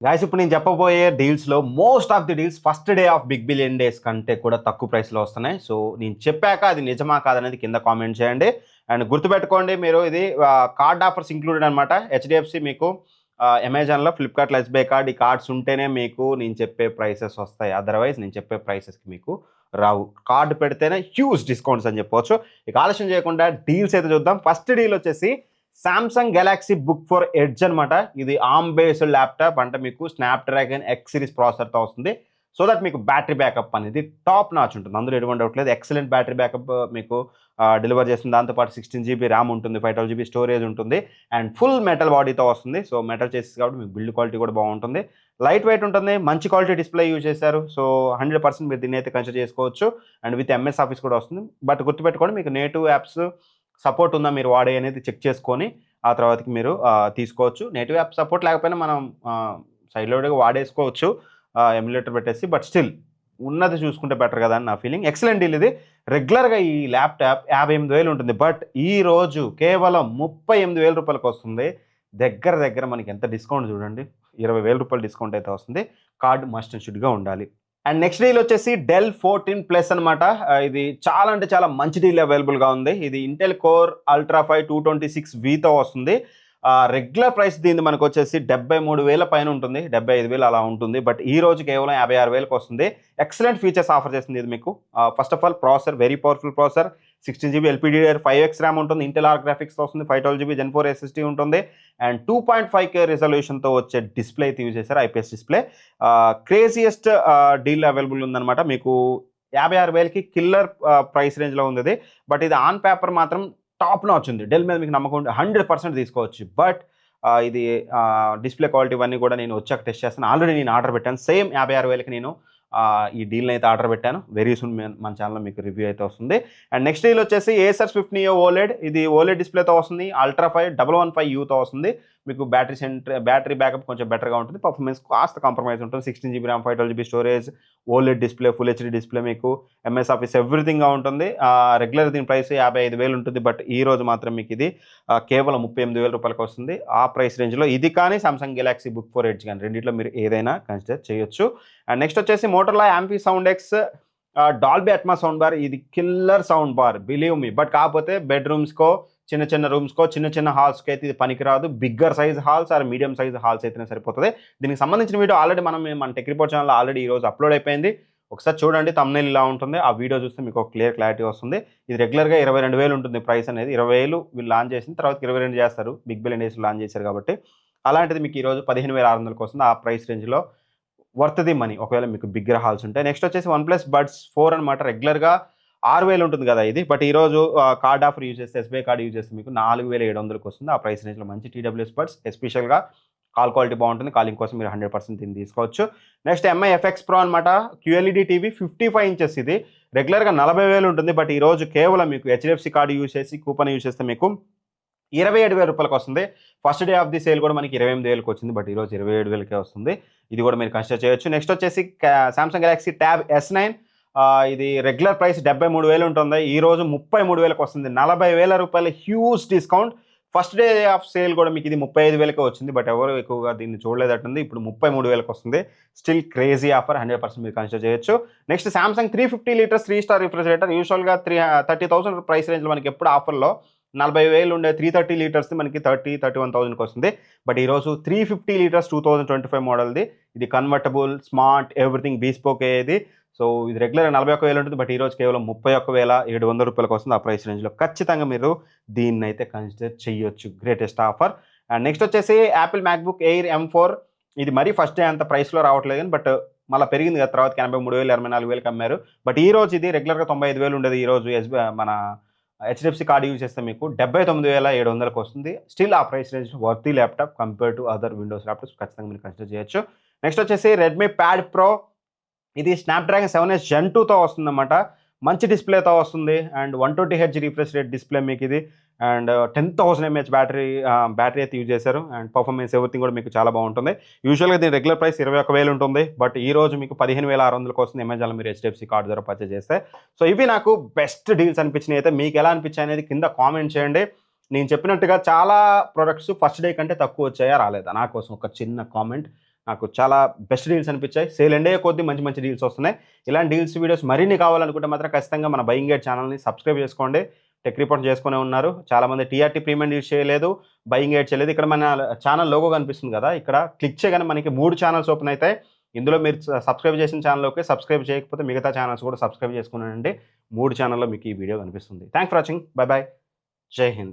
Guys ఇప్పుడు నేను చెప్పబోయే డీల్స్‌లో most of the deals first day of big billion days కంటే కూడా తక్కువ ప్రైస్‌లో వస్తున్నాయి. సో, నేను చెప్పాక అది నిజమా కాదనేది కింద కామెంట్ చేయండి. అండ్ గుర్తుపెట్టుకోండి మీరు ఇది కార్డ్ ఆఫర్స్ ఇంక్లూడెడ్ అనమాట. హెచ్‌డీఎఫ్‌సీ మీకు అమెజాన్‌లో, ఫ్లిప్‌కార్ట్‌లో ఎస్‌బీఐ కార్డ్ ఈ కార్డ్స్ ఉంటేనే మీకు నేను చెప్పే ప్రైసెస్ వస్తాయి. అదర్‌వైజ్ నేను చెప్పే ప్రైసెస్‌కి మీకు రావు. కార్డ్ పెడితేనే హ్యూజ్ డిస్కౌంట్స్ అని చెప్పొచ్చు. ఇక ఆలస్యం చేయకుండా డీల్స్ అయితే చూద్దాం. ఫస్ట్ డీల్ వచ్చేసి Samsung Galaxy Book four edge అనమాట. ఇది ఆర్మ్ బేస్డ్ ల్యాప్టాప్ అంటే మీకు స్నాప్‌డ్రాగన్ ఎక్స్ సిరీస్ ప్రాసెసర్‌తో వస్తుంది. సో దట్ మీకు బ్యాటరీ బ్యాకప్ అనేది టాప్ నాచ్ ఉంటుంది. అందులో ఎటువంటి డౌట్ లేదు. ఎక్సలెంట్ బ్యాటరీ బ్యాకప్ మీకు డెలివర్ చేస్తుంది. దాంతో పాటు 16 జీబీ ర్యామ్ ఉంటుంది. 512 జీబీ స్టోరేజ్ ఉంటుంది. అండ్ ఫుల్ మెటల్ బాడీతో వస్తుంది. సో మెటల్ చేసేసి కాబట్టి మీకు బిల్డ్ క్వాలిటీ కూడా బాగుంటుంది. లైట్ వెయిట్ ఉంటుంది. మంచి క్వాలిటీ డిస్ప్లే యూజ్ చేశారు. సో 100% మీరు దీన్ని అయితే కన్సిడర్ చేసుకోవచ్చు. అండ్ విత్ ఎంఎస్ ఆఫీస్ కూడా వస్తుంది. బట్ గుర్తుపెట్టుకోండి మీకు నేటివ్ యాప్స్ సపోర్ట్ ఉందా మీరు వాడే అనేది చెక్ చేసుకొని ఆ తర్వాతకి మీరు తీసుకోవచ్చు. నేటివ్ యాప్ సపోర్ట్ లేకపోయినా మనం సైడ్ లోడ్‌గా వాడేసుకోవచ్చు. ఎమ్యులేటర్ పెట్టేసి. బట్ స్టిల్ ఉన్నది చూసుకుంటే బెటర్ కదా అని నా ఫీలింగ్. ఎక్సలెంట్ డీల్ ఇది. రెగ్యులర్‌గా ఈ ల్యాప్‌టాప్ 58,000 ఉంటుంది. బట్ ఈ రోజు కేవలం రూ. 38,000 వస్తుంది. దగ్గర దగ్గర మనకి ఎంత డిస్కౌంట్ చూడండి. రూ. 20,000 డిస్కౌంట్ అయితే వస్తుంది. కార్డ్ మస్ట్ అండ్ షుడ్‌గా ఉండాలి. అండ్ నెక్స్ట్ డీల్ వచ్చేసి డెల్ 14 ప్లస్ అనమాట. ఇది చాలా అంటే చాలా మంచి డీల్ అవైలబుల్‌గా ఉంది. ఇది ఇంటెల్ కోర్ అల్ట్రా 5 226Vతో వస్తుంది. రెగ్యులర్ ప్రైస్ దీనిది మనకొచ్చేసి 73,000 పైన ఉంటుంది. 75,000 అలా ఉంటుంది. బట్ ఈ రోజు కేవలం 56,000కి వస్తుంది. ఎక్సలెంట్ ఫీచర్స్ ఆఫర్ చేస్తుంది ఇది మీకు. First of all processor very powerful processor. 16 GB LPDDR 5x RAM ఉంటుంది. ఇంటెల్ ఆర్ గ్రాఫిక్స్‌తో వస్తుంది. 512 జీబీ జెన్ 4 ఎస్ఎస్డీ ఉంటుంది. అండ్ 2.5K రిజల్యూషన్‌తో వచ్చే డిస్ప్లే అయితే యూజ్ చేశారు. IPS display. Craziest deal available ఉందన్నమాట. మీకు 56,000కి కిల్లర్ ప్రైస్ రేంజ్‌లో ఉంది ఇది. బట్ ఇది ఆన్ పేపర్ మాత్రం టాప్ నాచ్ ఉంది. డెల్ మీద మీకు నమ్మకం ఉంటే 100% తీసుకోవచ్చు. బట్ ఇది డిస్ప్లే క్వాలిటీ ఇవన్నీ కూడా నేను వచ్చాక టెస్ట్ చేస్తాను. ఆల్రెడీ నేను ఆర్డర్ పెట్టాను. సేమ్ 56,000కి నేను ఈ డీల్‌ని అయితే ఆర్డర్ పెట్టాను. వెరీ సూన్ మన ఛానల్‌లో మీకు రివ్యూ అయితే వస్తుంది. అండ్ నెక్స్ట్ డీల్ వచ్చేసి ఏసర్ స్విఫ్ట్ నియో ఓలెడ్. ఇది ఓలెడ్ డిస్ప్లేతో వస్తుంది. అల్ట్రా 5 115Uతో వస్తుంది. మీకు బ్యాటరీ బ్యాకప్ కొంచెం బెటర్‌గా ఉంటుంది. పర్ఫార్మెన్స్ కాస్త కాంప్రమైజ్ ఉంటుంది. 16 GB RAM 512 GB storage, OLED display, full HD display, మీకు ఎంఎస్ ఆఫీస్ ఎవ్రీథింగ్‌గా ఉంటుంది. రెగ్యులర్ దీని ప్రైస్ 55,000 ఉంటుంది. బట్ ఈ రోజు మాత్రం మీకు ఇది కేవలం రూ. 38,000 వస్తుంది. ఆ ప్రైస్ రేంజ్‌లో ఇది కానీ Samsung Galaxy Book four Edge కానీ రెండిట్లో మీరు ఏదైనా కన్సిడర్ చేయొచ్చు. అండ్ నెక్స్ట్ వచ్చేసి Motorola Amphisound X Dolby Atmos soundbar. ఇది killer soundbar believe me. But కాకపోతే బెడ్‌రూమ్స్‌కో, చిన్న చిన్న రూమ్స్‌కో, చిన్న చిన్న హాల్స్‌కి అయితే ఇది పనికిరాదు. Bigger size halls are medium size halls అయితేనే సరిపోతది. దీనికి సంబంధించిన వీడియో ఆల్రెడీ మన టెక్ రిపోర్ట్ ఛానల్‌లో ఆల్రెడీ ఈరోజు అప్లోడ్ అయిపోయింది. ఒకసారి చూడండి. థంబ్‌నెయిల్ ఇలా ఉంటుంది. ఆ వీడియో చూస్తే మీకు ఒక క్లారిటీ వస్తుంది. ఇది రెగ్యులర్‌గా 22,000 ఉంటుంది ప్రైస్ అనేది. 20,000 వీళ్ళు లాంచ్ చేసిన తర్వాత 22 చేస్తారు. బిగ్ బిలియన్ డేస్‌లో లాంచ్ చేశారు కాబట్టి. అలాంటిది మీకు ఈరోజు 15,600కి వస్తుంది. ఆ ప్రైస్ రేంజ్‌లో వర్త్ ది మనీ ఒకవేళ మీకు బిగ్గర్ హాల్స్ ఉంటాయి. నెక్స్ట్ వచ్చేసి వన్‌ప్లస్ బడ్స్ 4 అనమాట. రెగ్యులర్‌గా 6,000 ఉంటుంది కదా ఇది. బట్ ఈరోజు కార్డ్ ఆఫర్ యూజ్ చేస్తే ఎస్‌బీఐ కార్డ్ యూజ్ చేస్తే మీకు 4,700కి వస్తుంది. ఆ ప్రైస్ రేంజ్‌లో మంచి టీడబ్ల్యూఎస్ బడ్స్. ఎస్పెషల్‌గా కాల్ క్వాలిటీ బాగుంటుంది. కాలింగ్ కోసం మీరు 100% దీన్ని తీసుకోవచ్చు. నెక్స్ట్ ఎంఐ ఎఫ్ఎక్స్ ప్రో అనమాట. క్యూఎల్ఈడీ టీవీ 55 ఇంచెస్ ఇది. రెగ్యులర్‌గా 40,000 ఉంటుంది. బట్ ఈరోజు కేవలం మీకు హెచ్‌డీఎఫ్‌సీ కార్డ్ యూజ్ చేసి కూపన్ యూజ్ చేస్తే మీకు రూ. 27,000 వస్తుంది. First day of the sale కూడా మనకి 28,000కి వచ్చింది. బట్ ఈరోజు 27,000కే వస్తుంది. ఇది కూడా మీరు కన్సిడర్ చేయొచ్చు. నెక్స్ట్ వచ్చేసి సామ్సంగ్ గెలాక్సీ ట్యాబ్ S9. ఇది రెగ్యులర్ ప్రైస్ 73,000 ఉంటుంది. ఈరోజు 33,000కి వస్తుంది. రూ. 40,000 huge discount. First day of sale కూడా మీకు ఇది 35,000కే వచ్చింది. బట్ ఎవరు ఎక్కువగా దీన్ని చూడలేదట్టుంది. ఇప్పుడు 33,000కి వస్తుంది. Still crazy offer. 100% మీరు కన్సిడర్ చేయొచ్చు. Next Samsung 350 litres 3 star refrigerator. యూజువల్గా 30,000 ప్రైస్ రేంజ్లో మనకి ఎప్పుడు ఆఫర్లో 40,000 ఉండే 330 లీటర్స్ది మనకి 31,000కి వస్తుంది. బట్ ఈరోజు 350 లీటర్స్ 2025 మోడల్ది. ఇది కన్వర్టబుల్, స్మార్ట్, ఎవ్రీథింగ్ బీస్పోక్ ఇది. సో ఇది రెగ్యులర్ 41,000 ఉంటుంది. బట్ ఈరోజు కేవలం 31,700 వస్తుంది. ఆ ప్రైస్ రేంజ్లో ఖచ్చితంగా మీరు దీన్ని అయితే కన్సిడర్ చేయొచ్చు. Greatest offer. అండ్ నెక్స్ట్ వచ్చేసి యాపిల్ మ్యాక్బుక్ ఎయిర్ M4. ఇది మరీ ఫస్ట్ డే అంత ప్రైస్లో రావట్లేదు కానీ బట్ మళ్ళీ పెరిగింది కదా. తర్వాత 83,000 84,000కి అమ్మారు. బట్ ఈ రోజు ఇది రెగ్యులర్గా 95,000 ఉండేది. ఈరోజు మన హెచ్‌డీఎఫ్‌సీ కార్డ్ యూజ్ చేస్తే మీకు 79,700కి వస్తుంది. స్టిల్ ఆ price range worthy laptop compare to other Windows laptops ఖచ్చితంగా మీరు కన్సిడర్ చేయొచ్చు. నెక్స్ట్ వచ్చేసి రెడ్మీ ప్యాడ్ ప్రో. ఇది స్నాప్‌డ్రాగన్ 7S Gen 2తో వస్తుందన్నమాట. మంచి డిస్ప్లేతో వస్తుంది. And 120Hz refresh rate display మీకు ఇది. అండ్ 10,000 mAh బ్యాటరీ అయితే యూజ్ చేశారు. అండ్ పర్ఫార్మెన్స్ ఎవ్రీథింగ్ కూడా మీకు చాలా బాగుంటుంది. యూజువల్గా దీని రెగ్యులర్ ప్రైస్ 21,000 ఉంటుంది. బట్ ఈ రోజు మీకు 15,600కి వస్తుంది అమెజాన్లో మీరు హెచ్‌డీఎఫ్‌సీ కార్డ్ ద్వారా పర్చేజ్ చేస్తే. సో ఇవి నాకు బెస్ట్ డీల్స్ అనిపించినాయి. అయితే మీకు ఎలా అనిపించాయి అనేది కింద కామెంట్ చేయండి. నేను చెప్పినట్టుగా చాలా ప్రొడక్ట్స్ ఫస్ట్ డే కంటే తక్కువ వచ్చాయా రాలేదా నా కోసం ఒక చిన్న కామెంట్ నాకు చాలా బెస్ట్ డీల్స్ అనిపించాయి. సేల్ ఎండ్ అయ్యే కొద్దీ మంచి మంచి డీల్స్ వస్తున్నాయి. ఇలాంటి డీల్స్ వీడియోస్ మరిన్ని కావాలనుకుంటే మాత్రం ఖచ్చితంగా మన బయింగ్ గైడ్ ఛానల్ని సబ్స్క్రైబ్ చేసుకోండి. టెక్ రిపోర్ట్ చేసుకునే ఉన్నారు. చాలామంది టీఆర్టీ ప్రీమియం యూజ్ చేయలేదు, బయింగ్ గైడ్ చేయలేదు. ఇక్కడ మన ఛానల్ లోగో కనిపిస్తుంది కదా, ఇక్కడ క్లిక్ చేయగానే మనకి 3 ఛానల్స్ ఓపెన్ అవుతాయి. ఇందులో మీరు సబ్స్క్రైబ్ చేసిన ఛానల్లోకి సబ్స్క్రైబ్ చేయకపోతే మిగతా ఛానల్స్ కూడా సబ్స్క్రైబ్ చేసుకున్నానండి. 3 ఛానల్లో మీకు ఈ వీడియో కనిపిస్తుంది. Thanks for watching. By by. జై హింద్.